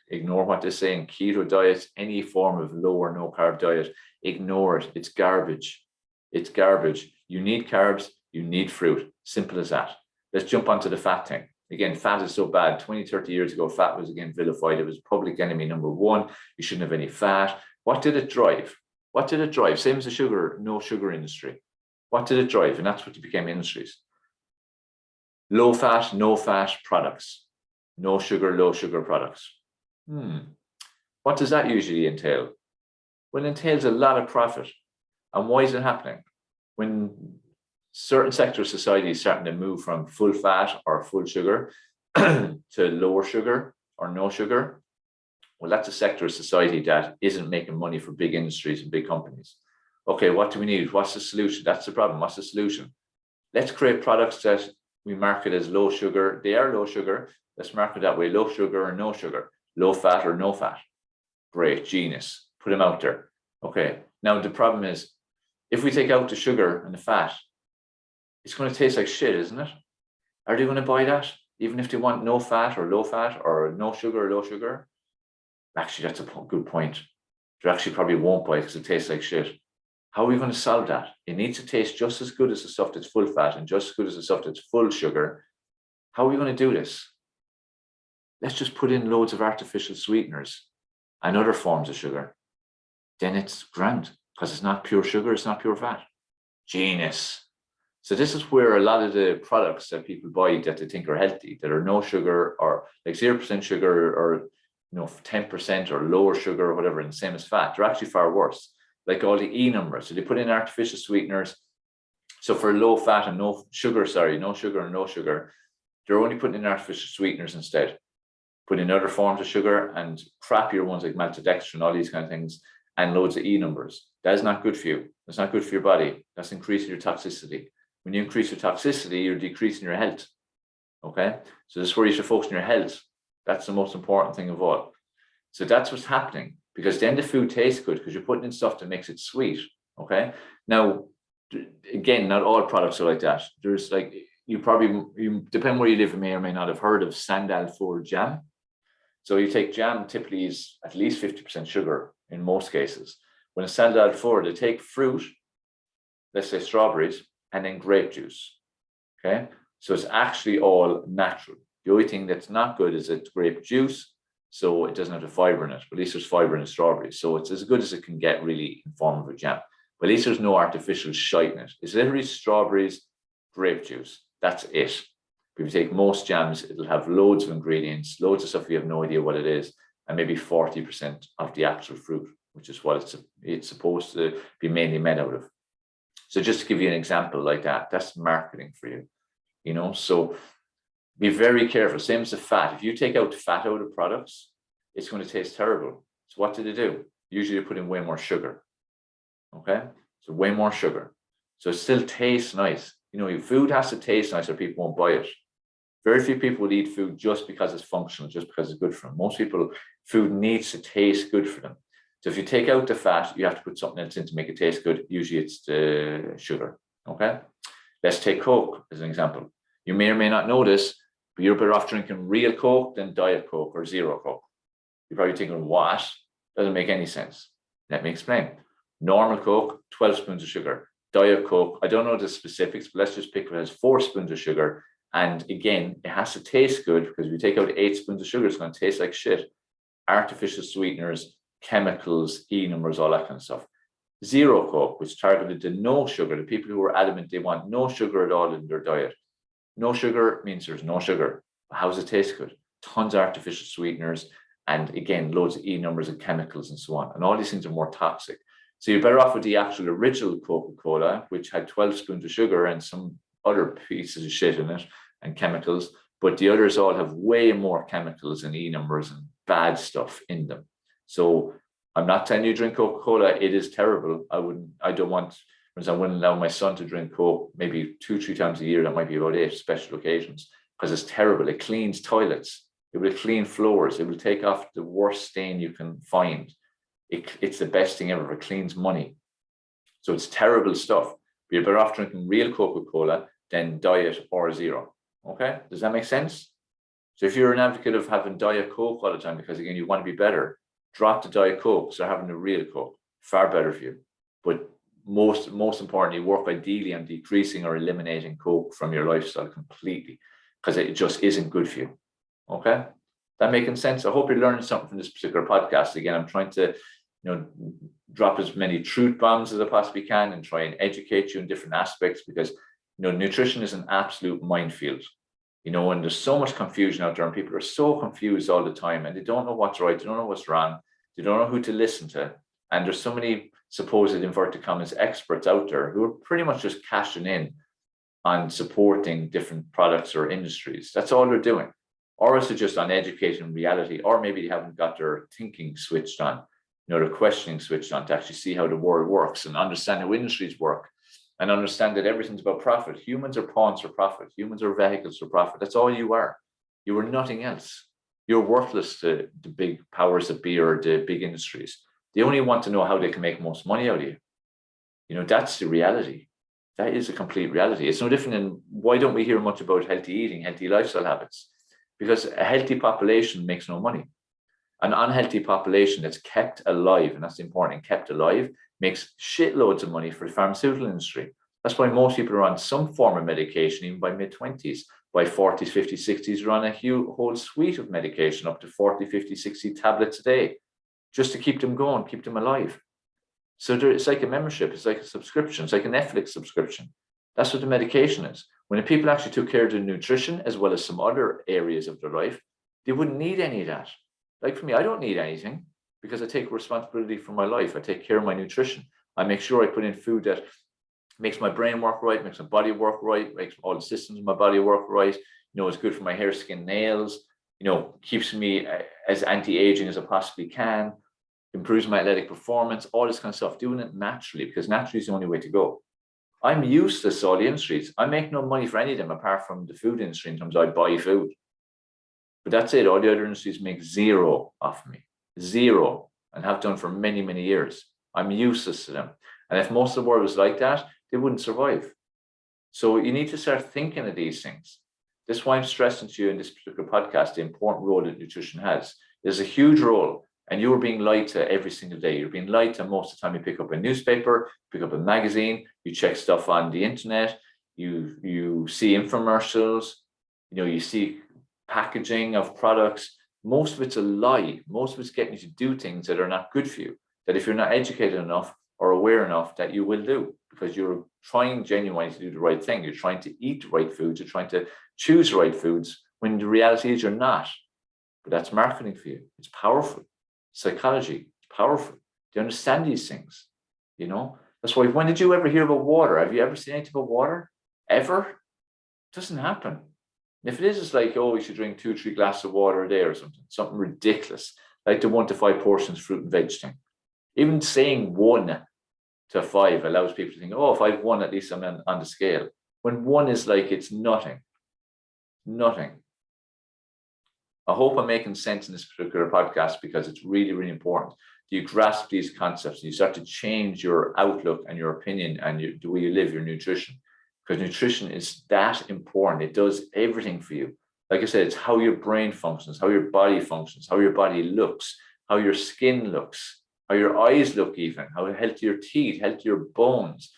ignore what they say in keto diets, any form of low or no carb diet, ignore it. It's garbage. It's garbage. You need carbs, you need fruit. Simple as that. Let's jump onto the fat thing. Again, fat is so bad. 20, 30 years ago, fat was again vilified. It was public enemy number one. You shouldn't have any fat. What did it drive? What did it drive? Same as the sugar, no sugar industry. What did it drive? And that's what became industries. Low fat, no fat products. No sugar, low sugar products. What does that usually entail? Well, it entails a lot of profit. And why is it happening? When certain sectors of society is starting to move from full fat or full sugar to lower sugar or no sugar, well, that's a sector of society that isn't making money for big industries and big companies. Okay, what do we need? What's the solution? That's the problem. What's the solution? Let's create products that we market as low sugar. They are low sugar. Let's market that way. Low sugar or no sugar. Low fat or no fat. Great, genius. Put them out there. Okay, now the problem is, if we take out the sugar and the fat, it's going to taste like shit, isn't it? Are they going to buy that? Even if they want no fat or low fat or no sugar or low sugar? Actually, that's a good point. They actually probably won't buy it because it tastes like shit. How are we going to solve that? It needs to taste just as good as the stuff that's full fat and just as good as the stuff that's full sugar. How are we going to do this? Let's just put in loads of artificial sweeteners and other forms of sugar. Then it's grand because it's not pure sugar, it's not pure fat. Genius. So this is where a lot of the products that people buy that they think are healthy, that are no sugar or like 0% sugar or 10% or lower sugar or whatever, and the same as fat, they're actually far worse. Like all the E numbers. So they put in artificial sweeteners. So for low fat and no sugar and no sugar, they're only putting in artificial sweeteners instead. Put in other forms of sugar and crappier ones like maltodextrin and all these kind of things, and loads of E numbers. That is not good for you. That's not good for your body. That's increasing your toxicity. When you increase your toxicity, you're decreasing your health. Okay? So this is where you should focus on your health. That's the most important thing of all. So that's what's happening, because then the food tastes good because you're putting in stuff that makes it sweet. Okay? Now, again, not all products are like that. There's like, you depend where you live, you may or may not have heard of sandal ford jam. So you take jam, typically is at least 50% sugar in most cases. When it's sandal ford, they take fruit, let's say strawberries, and then grape juice. Okay? So it's actually all natural. The only thing that's not good is it's grape juice, so it doesn't have the fiber in it. But at least there's fiber in the strawberries. So it's as good as it can get really in form of a jam. But at least there's no artificial shite in it. It's literally strawberries, grape juice. That's it. If you take most jams, it'll have loads of ingredients, loads of stuff you have no idea what it is, and maybe 40% of the actual fruit, which is what it's supposed to be mainly made out of. So just to give you an example like that, that's marketing for you, so be very careful. Same as the fat. If you take out the fat out of products, it's going to taste terrible. So what do they do? Usually they put in way more sugar. Okay? So way more sugar. So it still tastes nice. Your food has to taste nice or people won't buy it. Very few people would eat food just because it's functional, just because it's good for them. Most people, food needs to taste good for them. So if you take out the fat, you have to put something else in to make it taste good. Usually it's the sugar. Okay. Let's take Coke as an example. You may or may not know this, but you're better off drinking real Coke than Diet Coke or Zero Coke. You're probably thinking, what? Doesn't make any sense. Let me explain. Normal Coke, 12 spoons of sugar. Diet Coke, I don't know the specifics, but let's just pick it as 4 spoons of sugar. And again, it has to taste good, because if you take out 8 spoons of sugar, it's going to taste like shit. Artificial sweeteners, chemicals, E-numbers, all that kind of stuff. Zero Coke, which targeted to no sugar, the people who are adamant they want no sugar at all in their diet. No sugar means there's no sugar. How does it taste good? Tons of artificial sweeteners, and again, loads of E-numbers and chemicals and so on. And all these things are more toxic. So you're better off with the actual original Coca-Cola, which had 12 spoons of sugar and some other pieces of shit in it and chemicals. But the others all have way more chemicals and E-numbers and bad stuff in them. So I'm not telling you drink Coca-Cola. It is terrible. I wouldn't allow my son to drink Coke maybe 2-3 times a year. That might be about 8 special occasions, because it's terrible. It cleans toilets. It will clean floors. It will take off the worst stain you can find. It's the best thing ever. It cleans money. So it's terrible stuff. But you're better off drinking real Coca-Cola than Diet or Zero. Okay? Does that make sense? So if you're an advocate of having Diet Coke all the time, because again, you want to be better, drop the Diet Coke, start having the real Coke. Far better for you. But most importantly, work ideally on decreasing or eliminating Coke from your lifestyle completely, because it just isn't good for you. Okay? That making sense? I hope you're learning something from this particular podcast. Again, I'm trying to, drop as many truth bombs as I possibly can and try and educate you in different aspects, because, nutrition is an absolute minefield. And there's so much confusion out there, and people are so confused all the time, and they don't know what's right. They don't know what's wrong. They don't know who to listen to. And there's so many supposed inverted commas experts out there who are pretty much just cashing in on supporting different products or industries. That's all they're doing. Or else they're just uneducated reality, or maybe they haven't got their thinking switched on, their questioning switched on to actually see how the world works and understand how industries work and understand that everything's about profit. Humans are pawns for profit. Humans are vehicles for profit. That's all you are. You are nothing else. You're worthless to the big powers that be or the big industries. They only want to know how they can make most money out of you. That's the reality. That is a complete reality. It's no different than, why don't we hear much about healthy eating, healthy lifestyle habits? Because a healthy population makes no money. An unhealthy population that's kept alive, and that's important, kept alive, makes shitloads of money for the pharmaceutical industry. That's why most people are on some form of medication, even by mid-20s. By 40s, 50s, 60s, they're on a whole suite of medication, up to 40, 50, 60 tablets a day, just to keep them going, keep them alive. So it's like a membership. It's like a subscription. It's like a Netflix subscription. That's what the medication is. When the people actually took care of their nutrition, as well as some other areas of their life, they wouldn't need any of that. Like for me, I don't need anything, because I take responsibility for my life. I take care of my nutrition. I make sure I put in food that makes my brain work right, makes my body work right, makes all the systems of my body work right. It's good for my hair, skin, nails, keeps me as anti-aging as I possibly can, improves my athletic performance, all this kind of stuff, doing it naturally, because naturally is the only way to go. I'm useless to all the industries. I make no money for any of them apart from the food industry in terms of I buy food. But that's it. All the other industries make zero off me. Zero. And have done for many, many years. I'm useless to them. And if most of the world was like that, they wouldn't survive. So you need to start thinking of these things. That's why I'm stressing to you in this particular podcast the important role that nutrition has. There's a huge role, and you're being lied to every single day. You're being lied to most of the time. You pick up a newspaper, pick up a magazine, you check stuff on the internet, you see infomercials, you see packaging of products. Most of it's a lie. Most of it's getting you to do things that are not good for you, that if you're not educated enough or aware enough, that you will do, because you're trying genuinely to do the right thing. You're trying to eat the right foods. You're trying to choose the right foods, when the reality is you're not. But that's marketing for you. It's powerful. Psychology, it's powerful. Do you understand these things? That's why, when did you ever hear about water? Have you ever seen anything about water? Ever? It doesn't happen. And if it is, it's like, oh, you should drink 2-3 glasses of water a day or something ridiculous, like the 1 to 5 portions fruit and veg thing. Even saying 1 to 5 allows people to think, oh, if I have 1, at least I'm on the scale. When 1 is like, it's nothing. Nothing. I hope I'm making sense in this particular podcast because it's really, really important. You grasp these concepts, you start to change your outlook and your opinion and the way you live your nutrition. Because nutrition is that important. It does everything for you. Like I said, it's how your brain functions, how your body functions, how your body looks, how your skin looks, how your eyes look even, how healthy your teeth, healthy your bones.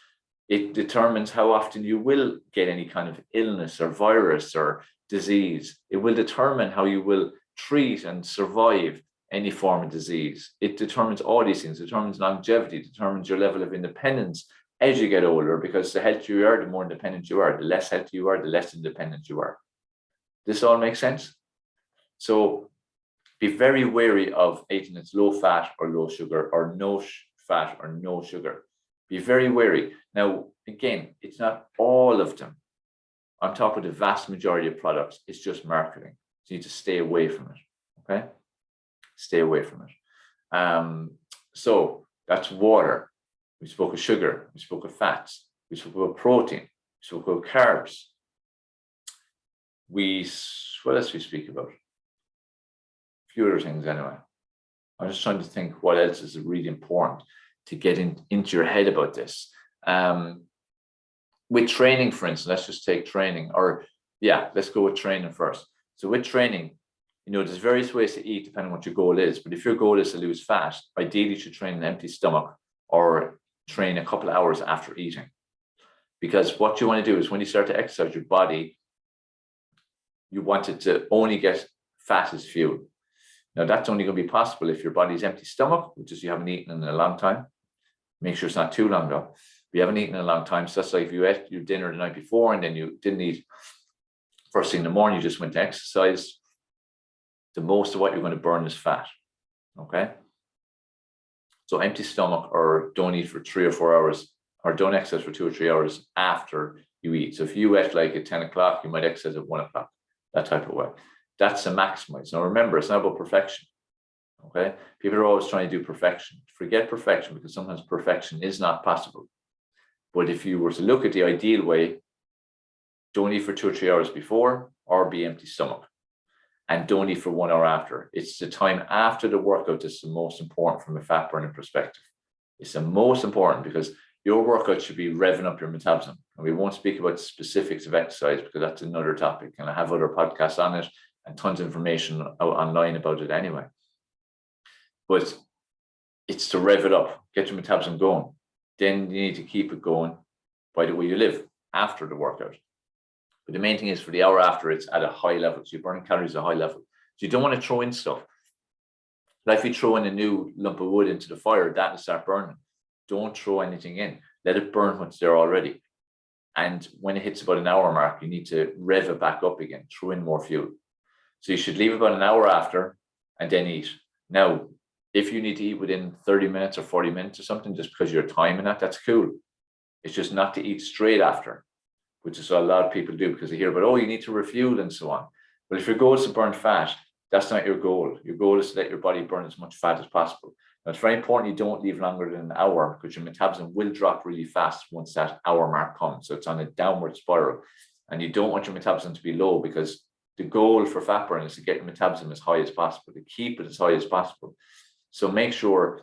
It determines how often you will get any kind of illness or virus or disease. It will determine how you will treat and survive any form of disease. It determines all these things. It determines longevity, determines your level of independence as you get older, because the healthier you are, the more independent you are. The less healthy you are, the less independent you are. This all makes sense? So be very wary of eating that's low fat or low sugar or no fat or no sugar. Be very wary. Now, again, it's not all of them. I'm talking the vast majority of products. It's just marketing. So you need to stay away from it. Okay? Stay away from it. So that's water. We spoke of sugar. We spoke of fats. We spoke about protein. We spoke about carbs. What else we speak about? A few other things anyway. I'm just trying to think what else is really important to get into your head about this. With training, for instance, let's just take training, let's go with training first. So with training, there's various ways to eat depending on what your goal is. But if your goal is to lose fat, ideally you should train an empty stomach or train a couple of hours after eating. Because what you want to do is when you start to exercise your body, you want it to only get fat as fuel. Now that's only going to be possible if your body's empty stomach, which is you haven't eaten in a long time. Make sure it's not too long though. You haven't eaten in a long time. So that's like if you ate your dinner the night before and then you didn't eat first thing in the morning, you just went to exercise. The most of what you're going to burn is fat. Okay. So empty stomach, or don't eat for 3 or 4 hours, or don't exercise for 2 or 3 hours after you eat. So if you ate like at 10 o'clock, you might exercise at 1 o'clock, that type of way. That's a maximize. Now remember, it's not about perfection. Okay. People are always trying to do perfection. Forget perfection, because sometimes perfection is not possible. But if you were to look at the ideal way, don't eat for 2 or 3 hours before, or be empty stomach. And don't eat for 1 hour after. It's the time after the workout that's the most important from a fat burning perspective. It's the most important because your workout should be revving up your metabolism. And we won't speak about specifics of exercise because that's another topic. And I have other podcasts on it and tons of information out online about it anyway. But it's to rev it up, get your metabolism going. Then you need to keep it going by the way you live after the workout. But the main thing is for the hour after, it's at a high level. So you're burning calories at a high level. So you don't want to throw in stuff. Like if you throw in a new lump of wood into the fire, that will start burning. Don't throw anything in. Let it burn what's there already. And when it hits about an hour mark, you need to rev it back up again, throw in more fuel. So you should leave about an hour after and then eat. Now, if you need to eat within 30 minutes or 40 minutes or something, just because you're timing that, that's cool. It's just not to eat straight after, which is what a lot of people do because they hear about, you need to refuel and so on. But if your goal is to burn fat, that's not your goal. Your goal is to let your body burn as much fat as possible. Now, it's very important you don't leave longer than an hour because your metabolism will drop really fast once that hour mark comes. So it's on a downward spiral. And you don't want your metabolism to be low because the goal for fat burn is to get your metabolism as high as possible, to keep it as high as possible. So make sure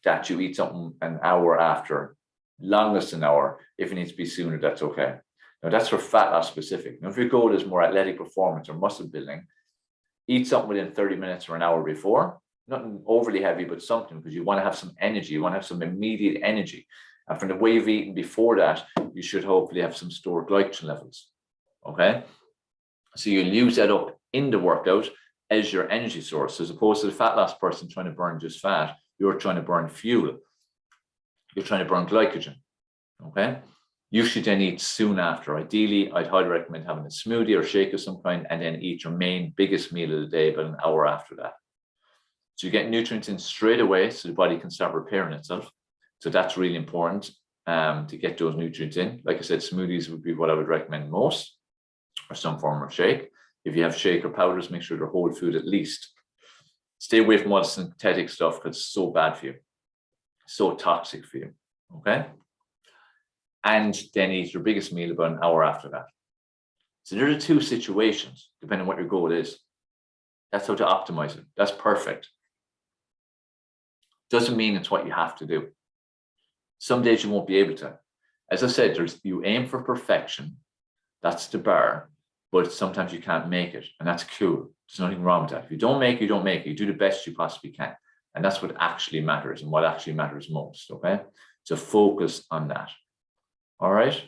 that you eat something an hour after, longest an hour. If it needs to be sooner, that's okay. Now that's for fat loss specific. Now if your goal is more athletic performance or muscle building, eat something within 30 minutes or an hour before. Nothing overly heavy, but something, because you want to have some energy. You want to have some immediate energy. And from the way you've eaten before that, you should hopefully have some stored glycogen levels. Okay? So you'll use that up in the workout as your energy source, as opposed to the fat loss person trying to burn just fat. You're trying to burn fuel. You're trying to burn glycogen. Okay? You should then eat soon after. Ideally, I'd highly recommend having a smoothie or shake of some kind and then eat your main biggest meal of the day about an hour after that. So you get nutrients in straight away so the body can start repairing itself. So that's really important to get those nutrients in. Like I said, smoothies would be what I would recommend most, or some form of shake. If you have shake or powders, make sure they're whole food at least. Stay away from all the synthetic stuff because it's so bad for you, so toxic for you. Okay? And then eat your biggest meal about an hour after that. So there are two situations, depending on what your goal is. That's how to optimize it. That's perfect. Doesn't mean it's what you have to do. Some days you won't be able to. As I said, you aim for perfection. That's the bar. But sometimes you can't make it. And that's cool. There's nothing wrong with that. If you don't make it, you don't make it. You do the best you possibly can. And that's what actually matters and what actually matters most. Okay. So focus on that. All right.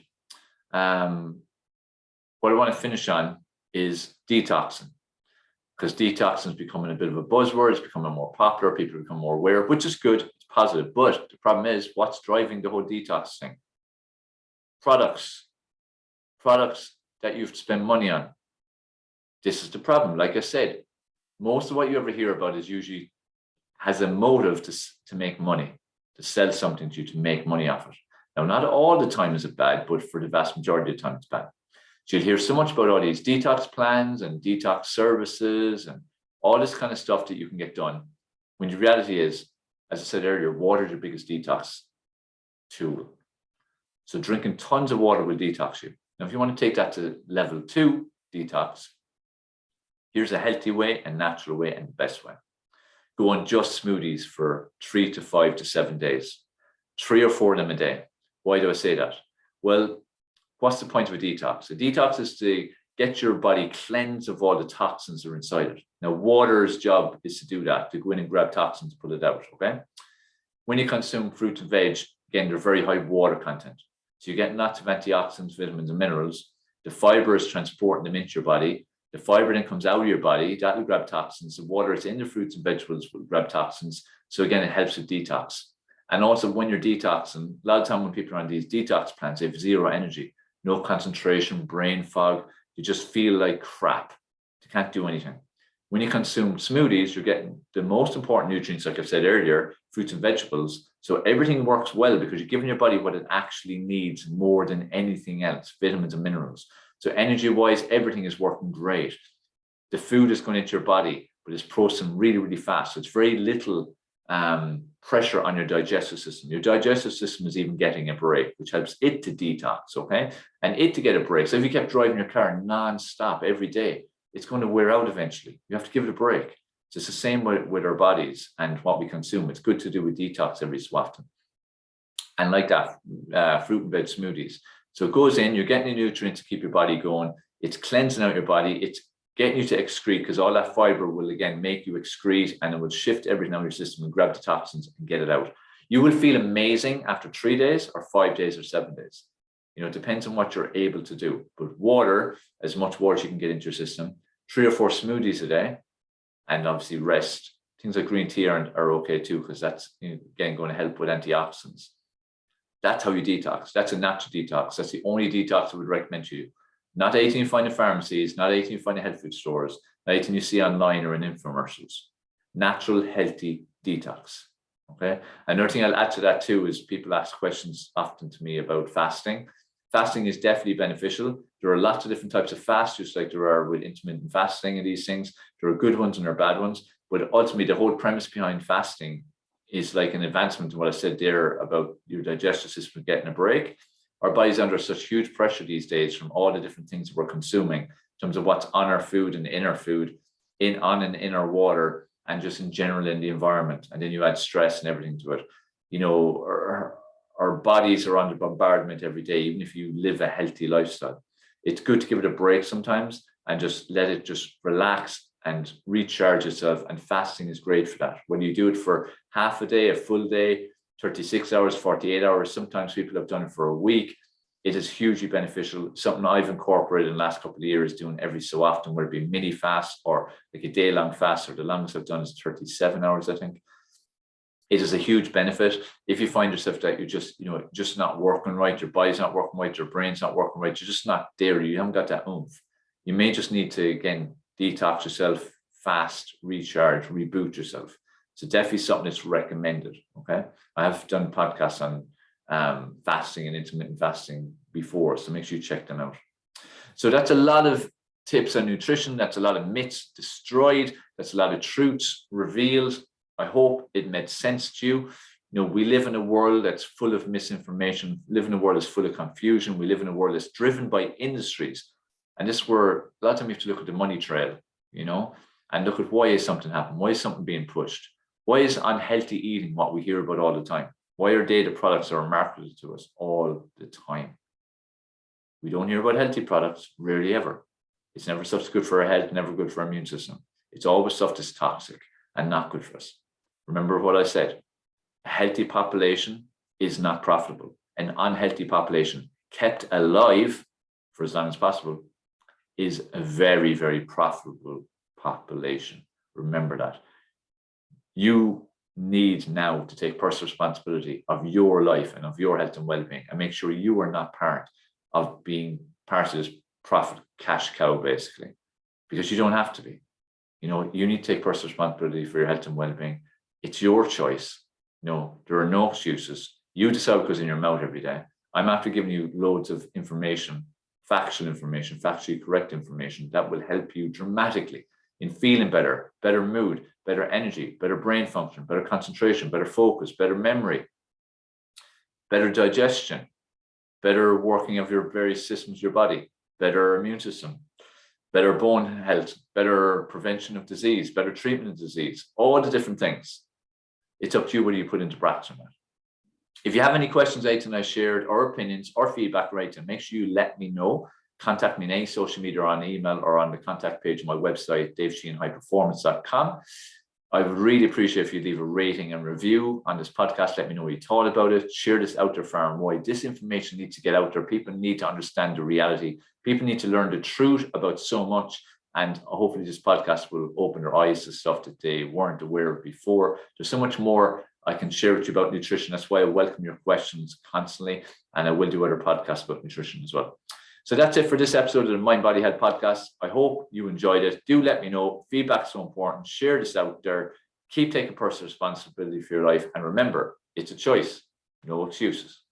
What I want to finish on is detoxing, because detoxing is becoming a bit of a buzzword. It's becoming more popular. People become more aware, which is good. It's positive. But the problem is, what's driving the whole detox thing? Products that you've spent money on. This is the problem. Like I said, most of what you ever hear about is usually has a motive to make money, to sell something to you, to make money off it. Now, not all the time is it bad, but for the vast majority of the time it's bad. So you'll hear so much about all these detox plans and detox services and all this kind of stuff that you can get done. When the reality is, as I said earlier, water is your biggest detox tool. So drinking tons of water will detox you. Now, if you want to take that to level 2 detox, here's a healthy way, a natural way, and the best way. Go on just smoothies for 3 to 5 to 7 days, 3 or 4 of them a day. Why do I say that? Well, what's the point of a detox? A detox is to get your body cleansed of all the toxins that are inside it. Now, water's job is to do that, to go in and grab toxins, pull it out, okay? When you consume fruit and veg, again, they're very high water content. So you're getting lots of antioxidants, vitamins, and minerals. The fiber is transporting them into your body. The fiber then comes out of your body. That will grab toxins. The water is in the fruits and vegetables will grab toxins. So again, it helps with detox. And also when you're detoxing, a lot of time when people are on these detox plans, they have zero energy, no concentration, brain fog. You just feel like crap. You can't do anything. When you consume smoothies, you're getting the most important nutrients, like I've said earlier, fruits and vegetables. So everything works well because you're giving your body what it actually needs more than anything else, vitamins and minerals. So energy-wise, everything is working great. The food is going into your body, but it's processing really, really fast. So it's very little pressure on your digestive system. Your digestive system is even getting a break, which helps it to detox, okay? And it to get a break. So if you kept driving your car non-stop every day, it's going to wear out eventually. You have to give it a break. So it's the same with our bodies and what we consume. It's good to do a detox every so often. And like that, fruit and veg smoothies. So it goes in, you're getting the nutrients to keep your body going. It's cleansing out your body. It's getting you to excrete, because all that fiber will again make you excrete, and it will shift everything out of your system and grab the toxins and get it out. You will feel amazing after 3 days or 5 days or 7 days. You know, it depends on what you're able to do. But water, as much water as you can get into your system, 3 or 4 smoothies a day, and obviously rest. Things like green tea are okay too, because that's, you know, again, going to help with antioxidants. That's how you detox. That's a natural detox. That's the only detox I would recommend to you. Not anything you find in pharmacies, not anything you find in health food stores, not anything you see online or in infomercials. Natural, healthy detox. Okay. Another thing I'll add to that too is people ask questions often to me about fasting. Fasting is definitely beneficial. There are lots of different types of fast, just like there are with intermittent fasting and these things. There are good ones and there are bad ones. But ultimately, the whole premise behind fasting is like an advancement to what I said there about your digestive system getting a break. Our body's under such huge pressure these days from all the different things we're consuming in terms of what's on our food and in our food, on and in our water, and just in general in the environment. And then you add stress and everything to it. You know, our bodies are under bombardment every day, even if you live a healthy lifestyle. It's good to give it a break sometimes and just let it just relax and recharge itself. And fasting is great for that. When you do it for half a day, a full day, 36 hours, 48 hours, sometimes people have done it for a week. It is hugely beneficial. Something I've incorporated in the last couple of years, doing every so often, whether it be mini fast or like a day-long fast, or the longest I've done is 37 hours, I think. It is a huge benefit. If you find yourself that you're just not working right, your body's not working right, your brain's not working right, you're just not there, you haven't got that oomph. You may just need to, again, detox yourself, fast, recharge, reboot yourself. So definitely something that's recommended, okay? I have done podcasts on fasting and intermittent fasting before, so make sure you check them out. So that's a lot of tips on nutrition. That's a lot of myths destroyed. That's a lot of truths revealed. I hope it made sense to you. You know, we live in a world that's full of misinformation, live in a world that's full of confusion. We live in a world that's driven by industries. And this is where a lot of time you have to look at the money trail, you know, and look at why is something happening? Why is something being pushed? Why is unhealthy eating what we hear about all the time? Why are data products that are marketed to us all the time? We don't hear about healthy products, rarely ever. It's never stuff that's good for our health, never good for our immune system. It's always stuff that's toxic and not good for us. Remember what I said. A healthy population is not profitable. An unhealthy population kept alive for as long as possible is a very, very profitable population. Remember that. You need now to take personal responsibility of your life and of your health and well-being, and make sure you are not part of being part of this profit cash cow, basically, because you don't have to be. You need to take personal responsibility for your health and well-being. It's your choice. There are no excuses. You decide what goes in your mouth every day. I'm after giving you loads of information, factually correct information that will help you dramatically in feeling better, better mood, better energy, better brain function, better concentration, better focus, better memory, better digestion, better working of your various systems of your body, better immune system, better bone health, better prevention of disease, better treatment of disease, all the different things. It's up to you whether you put into practice or not. If you have any questions anything I shared, or opinions or feedback, make sure you let me know. Contact me on any social media or on email or on the contact page of my website, davesheahanhighperformance.com. I would really appreciate if you leave a rating and review on this podcast. Let me know what you thought about it. Share this out there far and wide. This information needs to get out there. People need to understand the reality. People need to learn the truth about so much. And hopefully this podcast will open their eyes to stuff that they weren't aware of before. There's so much more I can share with you about nutrition. That's why I welcome your questions constantly. And I will do other podcasts about nutrition as well. So that's it for this episode of the Mind Body Health Podcast. I hope you enjoyed it. Do let me know. Feedback is so important. Share this out there. Keep taking personal responsibility for your life. And remember, it's a choice. No excuses.